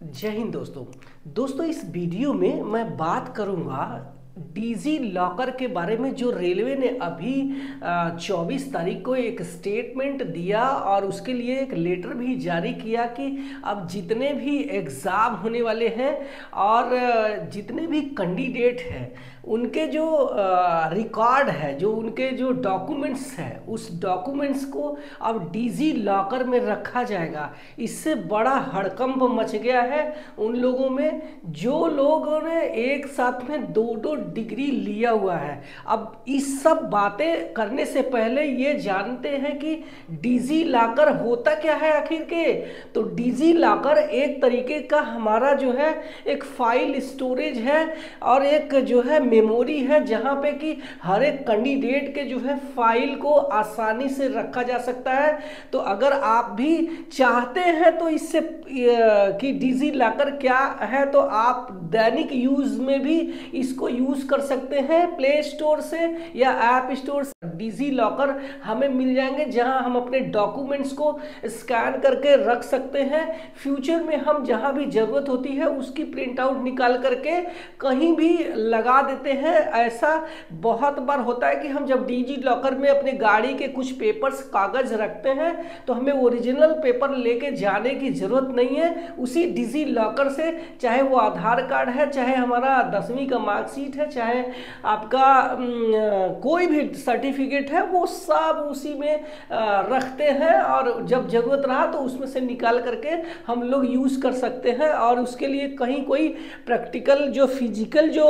जय हिंद दोस्तों इस वीडियो में मैं बात करूंगा डिजी लॉकर के बारे में। जो रेलवे ने अभी 24 तारीख को एक स्टेटमेंट दिया और उसके लिए एक लेटर भी जारी किया कि अब जितने भी एग्ज़ाम होने वाले हैं और जितने भी कैंडिडेट हैं उनके जो रिकॉर्ड है, जो उनके जो डॉक्यूमेंट्स हैं, उस डॉक्यूमेंट्स को अब डिजी लॉकर में रखा जाएगा। इससे बड़ा हड़कंप मच गया है उन लोगों में जो लोगों ने एक साथ में दो डिग्री लिया हुआ है। अब इस सब बातें करने से पहले ये जानते हैं कि डिजी लॉकर होता क्या है आखिर के। तो डिजी लॉकर एक तरीके का हमारा जो है एक फाइल स्टोरेज है और एक जो है मेमोरी है, जहां पे कि हर एक कैंडिडेट के जो है फाइल को आसानी से रखा जा सकता है। तो अगर आप भी चाहते हैं तो इससे कि डिजी लॉकर क्या है तो आप दैनिक यूज में भी इसको यूज कर सकते हैं प्ले स्टोर से या ऐप स्टोर से। डिजी लॉकर हमें मिल जाएंगे जहां हम अपने डॉक्यूमेंट्स को स्कैन करके रख सकते हैं। फ्यूचर में हम जहां भी जरूरत होती है उसकी प्रिंट आउट निकाल करके कहीं भी लगा देते हैं। ऐसा बहुत बार होता है कि हम जब डिजी लॉकर में अपने गाड़ी के कुछ पेपर्स कागज रखते हैं तो हमें ओरिजिनल पेपर लेके जाने की जरूरत नहीं है। उसी डिजी लॉकर से, चाहे वो आधार कार्ड है, चाहे हमारा 10वीं का मार्कशीट है, चाहे आपका कोई भी सर्टिफिकेट है, वो सब उसी में रखते हैं और जब जरूरत रहा तो उसमें से निकाल करके हम लोग यूज कर सकते हैं। और उसके लिए कहीं कोई प्रैक्टिकल जो फिजिकल जो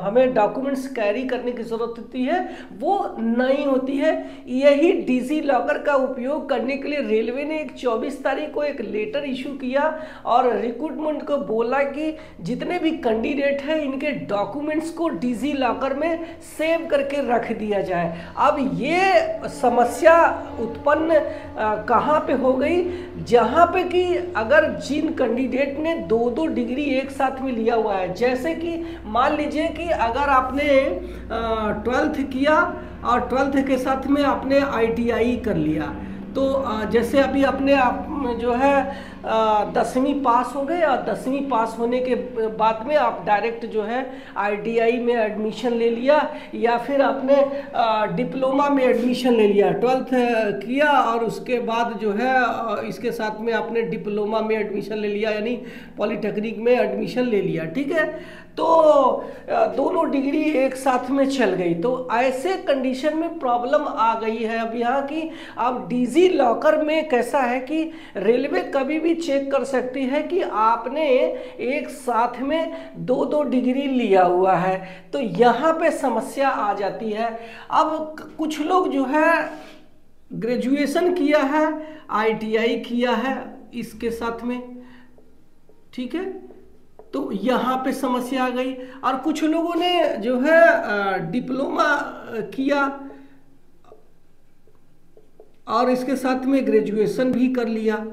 हमें डॉक्यूमेंट्स कैरी करने की जरूरत होती है वो नहीं होती है। यही डिजी लॉकर का उपयोग करने के लिए रेलवे ने 24 तारीख को एक लेटर इशू किया और रिक्रूटमेंट को बोला कि जितने भी कैंडिडेट हैं इनके डॉक्यूमेंट्स को डिजी लॉकर में सेव करके रख दिया जाए। अब ये समस्या उत्पन्न कहाँ पे हो गई, जहाँ पे कि अगर जिन कैंडिडेट ने दो डिग्री एक साथ में लिया हुआ है, जैसे कि मान लीजिए कि अगर आपने 12th किया और 12th के साथ में आपने ITI कर लिया, तो जैसे अभी अपने आप जो है 10वीं पास हो गए और 10वीं पास होने के बाद में आप डायरेक्ट जो है ITI में एडमिशन ले लिया या फिर आपने डिप्लोमा में एडमिशन ले लिया। 12th किया और उसके बाद जो है इसके साथ में आपने डिप्लोमा में एडमिशन ले लिया, यानी पॉलिटेक्निक में एडमिशन ले लिया, ठीक है। तो दोनों डिग्री एक साथ में चल गई। तो ऐसे कंडीशन में प्रॉब्लम आ गई है अब यहाँ की। अब डिजी लॉकर में कैसा है कि रेलवे कभी भी चेक कर सकती है कि आपने एक साथ में दो डिग्री लिया हुआ है, तो यहाँ पे समस्या आ जाती है। अब कुछ लोग जो है ग्रेजुएशन किया है, ITI किया है इसके साथ में, ठीक है, तो यहाँ पे समस्या आ गई। और कुछ लोगों ने जो है डिप्लोमा किया और इसके साथ में ग्रेजुएशन भी कर लिया,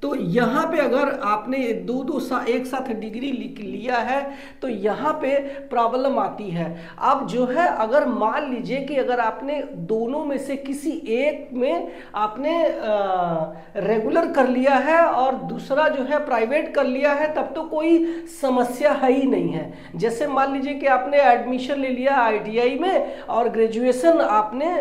तो यहाँ पे अगर आपने एक साथ डिग्री लिया है तो यहाँ पे प्रॉब्लम आती है। अब जो है अगर मान लीजिए कि अगर आपने दोनों में से किसी एक में आपने रेगुलर कर लिया है और दूसरा जो है प्राइवेट कर लिया है, तब तो कोई समस्या है ही नहीं है। जैसे मान लीजिए कि आपने एडमिशन ले लिया ITI में और ग्रेजुएशन आपने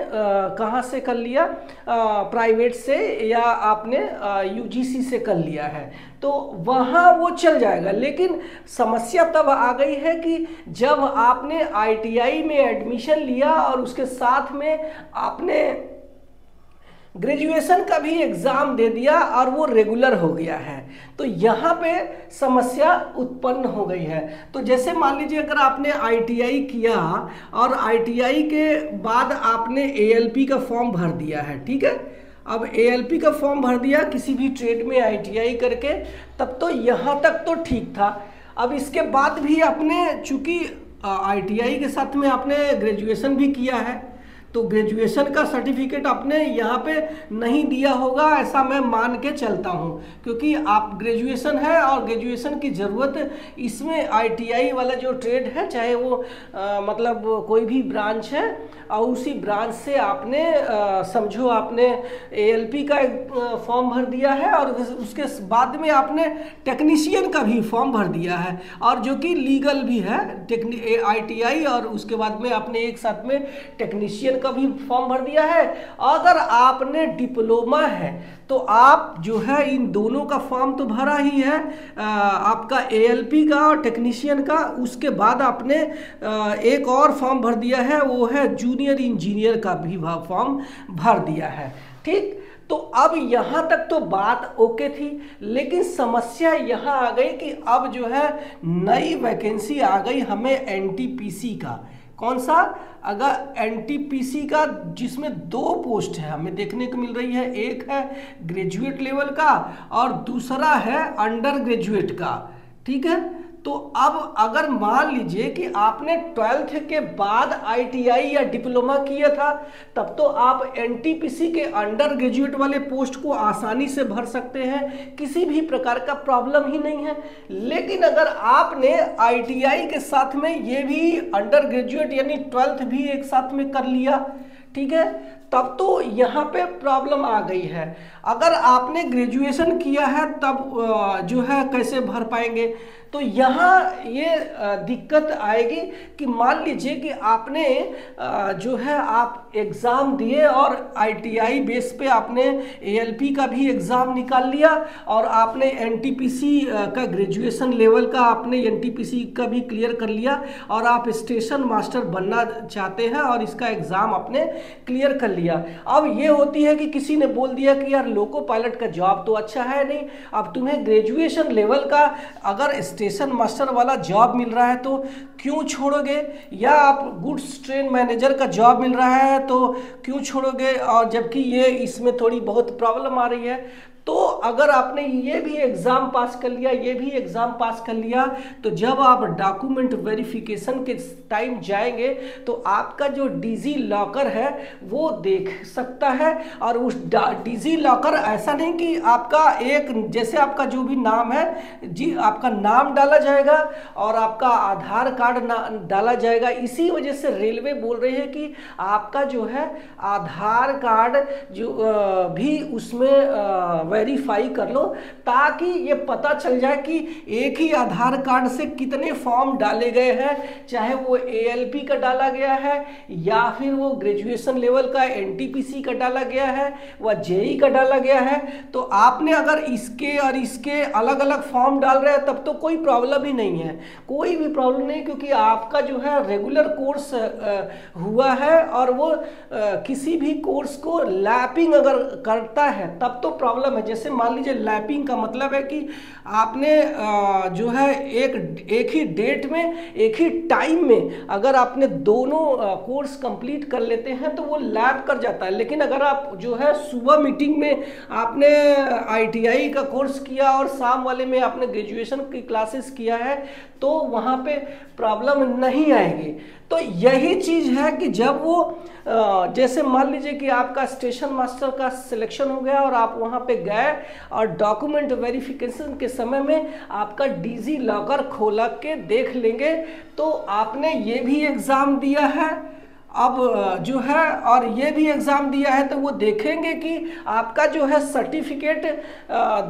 कहाँ से कर लिया, प्राइवेट से या आपने UGC से कर लिया है, तो वहां वो चल जाएगा। लेकिन समस्या तब आ गई है कि जब आपने ITI में एडमिशन लिया और उसके साथ में आपने ग्रेजुएशन का भी एग्जाम दे दिया और वो रेगुलर हो गया है, तो यहाँ पे समस्या उत्पन्न हो गई है। तो जैसे मान लीजिए अगर आपने ITI किया और ITI के बाद आपने ALP का फॉर्म भर दिया है, ठीक है। अब ALP का फॉर्म भर दिया किसी भी ट्रेड में ITI करके, तब तो यहाँ तक तो ठीक था। अब इसके बाद भी आपने चूंकि ITI के साथ में आपने ग्रेजुएशन भी किया है, तो ग्रेजुएशन का सर्टिफिकेट आपने यहाँ पे नहीं दिया होगा, ऐसा मैं मान के चलता हूँ, क्योंकि आप ग्रेजुएशन है और ग्रेजुएशन की ज़रूरत इसमें ITI वाला जो ट्रेड है, चाहे वो मतलब कोई भी ब्रांच है, और उसी ब्रांच से आपने समझो आपने ALP का फॉर्म भर दिया है और उसके बाद में आपने टेक्नीशियन का भी फॉर्म भर दिया है, और जो कि लीगल भी है ITI, और उसके बाद में आपने एक साथ में टेक्नीशियन का भी फॉर्म भर दिया है। अगर आपने डिप्लोमा है तो आप जो है इन दोनों का फॉर्म तो भरा ही है, आपका ALP का और टेक्नीशियन का। उसके बाद आपने एक और फॉर्म भर दिया है, वो है जूनियर इंजीनियर का भी फॉर्म भर दिया है। ठीक, तो अब यहाँ तक तो बात ओके थी, लेकिन समस्या यहाँ आ गई कि अब जो है नई वैकेंसी आ गई हमें NTPC का। कौन सा? अगर NTPC का, जिसमें 2 पोस्ट है हमें देखने को मिल रही है, एक है ग्रेजुएट लेवल का और दूसरा है अंडर ग्रेजुएट का। ठीक है, तो अब अगर मान लीजिए कि आपने 12th के बाद ITI या डिप्लोमा किया था, तब तो आप NTPC के अंडर ग्रेजुएट वाले पोस्ट को आसानी से भर सकते हैं, किसी भी प्रकार का प्रॉब्लम ही नहीं है। लेकिन अगर आपने ITI के साथ में ये भी अंडर ग्रेजुएट यानी 12th भी एक साथ में कर लिया, ठीक है, तब तो यहाँ पे प्रॉब्लम आ गई है। अगर आपने ग्रेजुएशन किया है तब जो है कैसे भर पाएंगे? तो यहाँ ये दिक्कत आएगी कि मान लीजिए कि आपने जो है आप एग्ज़ाम दिए और ITI बेस पे आपने ALP का भी एग्ज़ाम निकाल लिया और आपने NTPC का ग्रेजुएशन लेवल का आपने NTPC का भी क्लियर कर लिया और आप स्टेशन मास्टर बनना चाहते हैं और इसका एग्ज़ाम आपने क्लियर कर लिया। अब ये होती है कि किसी ने बोल दिया कि यार लोको पायलट का जॉब तो अच्छा है नहीं, अब तुम्हें ग्रेजुएशन लेवल का अगर स्टेशन मास्टर वाला जॉब मिल रहा है तो क्यों छोड़ोगे, या आप गुड्स ट्रेन मैनेजर का जॉब मिल रहा है तो क्यों छोड़ोगे, और जबकि ये इसमें थोड़ी बहुत प्रॉब्लम आ रही है। तो अगर आपने ये भी एग्ज़ाम पास कर लिया, ये भी एग्ज़ाम पास कर लिया, तो जब आप डॉक्यूमेंट वेरिफिकेशन के टाइम जाएंगे तो आपका जो डिजी लॉकर है वो देख सकता है। और उस डिजी लॉकर ऐसा नहीं कि आपका एक जैसे आपका जो भी नाम है जी, आपका नाम डाला जाएगा और आपका आधार कार्ड डाला जाएगा। इसी वजह से रेलवे बोल रहे हैं कि आपका जो है आधार कार्ड जो भी उसमें वेरीफाई कर लो, ताकि ये पता चल जाए कि एक ही आधार कार्ड से कितने फॉर्म डाले गए हैं, चाहे वो ALP का डाला गया है या फिर वो ग्रेजुएशन लेवल का NTPC का डाला गया है व JEE का डाला गया है। तो आपने अगर इसके और इसके अलग अलग फॉर्म डाल रहे हैं तब तो कोई प्रॉब्लम ही नहीं है, कोई भी प्रॉब्लम नहीं, क्योंकि आपका जो है रेगुलर कोर्स हुआ है और वो किसी भी कोर्स को लैपिंग अगर करता है तब तो प्रॉब्लम है। जैसे मान लीजिए लैपिंग का मतलब है कि आपने जो है एक ही डेट में एक ही टाइम में अगर आपने दोनों कोर्स कंप्लीट कर लेते हैं तो वो लैप कर जाता है। लेकिन अगर आप जो है सुबह मीटिंग में आपने ITI का कोर्स किया और शाम वाले में आपने ग्रेजुएशन की क्लासेस किया है तो वहाँ पे प्रॉब्लम नहीं आएगी। तो यही चीज़ है कि जब वो जैसे मान लीजिए कि आपका स्टेशन मास्टर का सिलेक्शन हो गया और आप वहाँ पे गए और डॉक्यूमेंट वेरिफिकेशन के समय में आपका डिजी लॉकर खोला के देख लेंगे तो आपने ये भी एग्ज़ाम दिया है अब जो है और ये भी एग्ज़ाम दिया है, तो वो देखेंगे कि आपका जो है सर्टिफिकेट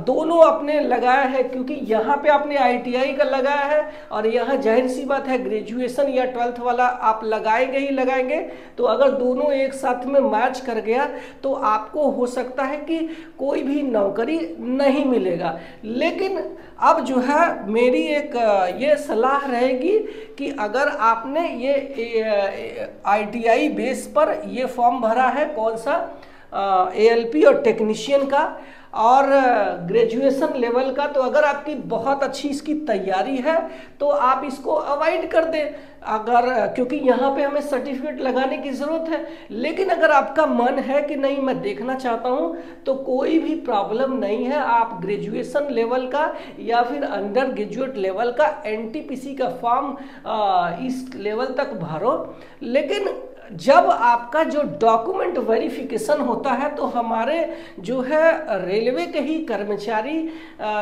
दोनों आपने लगाया है, क्योंकि यहाँ पे आपने ITI का लगाया है और यहाँ जाहिर सी बात है ग्रेजुएशन या 12th वाला आप लगाएंगे ही लगाएंगे। तो अगर दोनों एक साथ में मैच कर गया तो आपको हो सकता है कि कोई भी नौकरी नहीं मिलेगा। लेकिन अब जो है मेरी एक ये सलाह रहेगी कि अगर आपने ये ITI बेस पर ये फॉर्म भरा है, कौन सा ALP और टेक्नीशियन का और ग्रेजुएशन लेवल का, तो अगर आपकी बहुत अच्छी इसकी तैयारी है तो आप इसको अवॉइड कर दें, अगर क्योंकि यहाँ पे हमें सर्टिफिकेट लगाने की ज़रूरत है। लेकिन अगर आपका मन है कि नहीं मैं देखना चाहता हूँ तो कोई भी प्रॉब्लम नहीं है, आप ग्रेजुएशन लेवल का या फिर अंडर ग्रेजुएट लेवल का NTPC का फॉर्म इस लेवल तक भरो। लेकिन जब आपका जो डॉक्यूमेंट वेरिफिकेशन होता है तो हमारे जो है रेलवे के ही कर्मचारी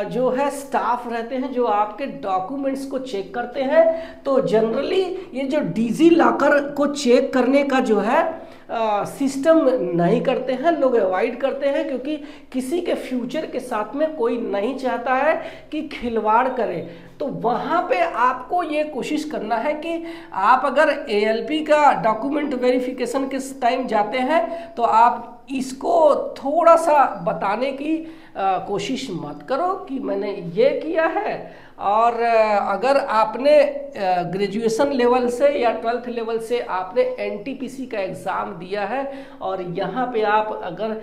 जो है स्टाफ रहते हैं जो आपके डॉक्यूमेंट्स को चेक करते हैं। तो जनरली ये जो डिजी लॉकर को चेक करने का जो है सिस्टम नहीं करते हैं, लोग अवॉइड करते हैं, क्योंकि किसी के फ्यूचर के साथ में कोई नहीं चाहता है कि खिलवाड़ करे। तो वहाँ पे आपको ये कोशिश करना है कि आप अगर एएलपी का डॉक्यूमेंट वेरिफिकेशन के टाइम जाते हैं तो आप इसको थोड़ा सा बताने की कोशिश मत करो कि मैंने ये किया है। और अगर आपने ग्रेजुएशन लेवल से या 12th लेवल से आपने एनटीपीसी का एग्ज़ाम दिया है और यहाँ पे आप अगर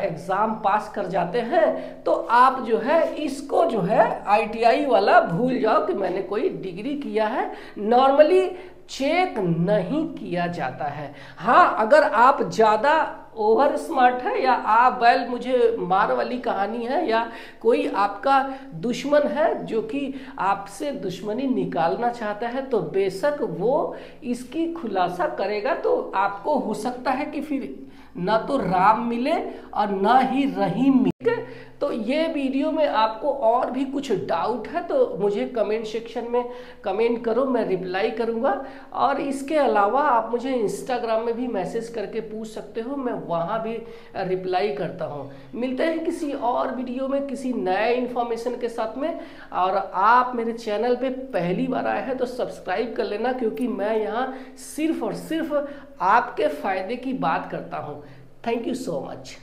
एग्ज़ाम पास कर जाते हैं तो आप जो है इसको जो है आईटीआई वाला भूल जाओ कि मैंने कोई डिग्री किया है। नॉर्मली चेक नहीं किया जाता है। हाँ, अगर आप ज़्यादा ओवर स्मार्ट है या आप मुझे मार वाली कहानी है या कोई आपका दुश्मन है जो कि आपसे दुश्मनी निकालना चाहता है तो बेशक वो इसकी खुलासा करेगा। तो आपको हो सकता है कि फिर ना तो राम मिले और ना ही रहीम मिले। तो ये वीडियो में आपको और भी कुछ डाउट है तो मुझे कमेंट सेक्शन में कमेंट करो, मैं रिप्लाई करूँगा। और इसके अलावा आप मुझे इंस्टाग्राम में भी मैसेज करके पूछ सकते हो, मैं वहाँ भी रिप्लाई करता हूँ। मिलते हैं किसी और वीडियो में किसी नए इन्फॉर्मेशन के साथ में। और आप मेरे चैनल पे पहली बार आए हैं तो सब्सक्राइब कर लेना, क्योंकि मैं यहाँ सिर्फ और सिर्फ आपके फ़ायदे की बात करता हूँ। Thank you so much.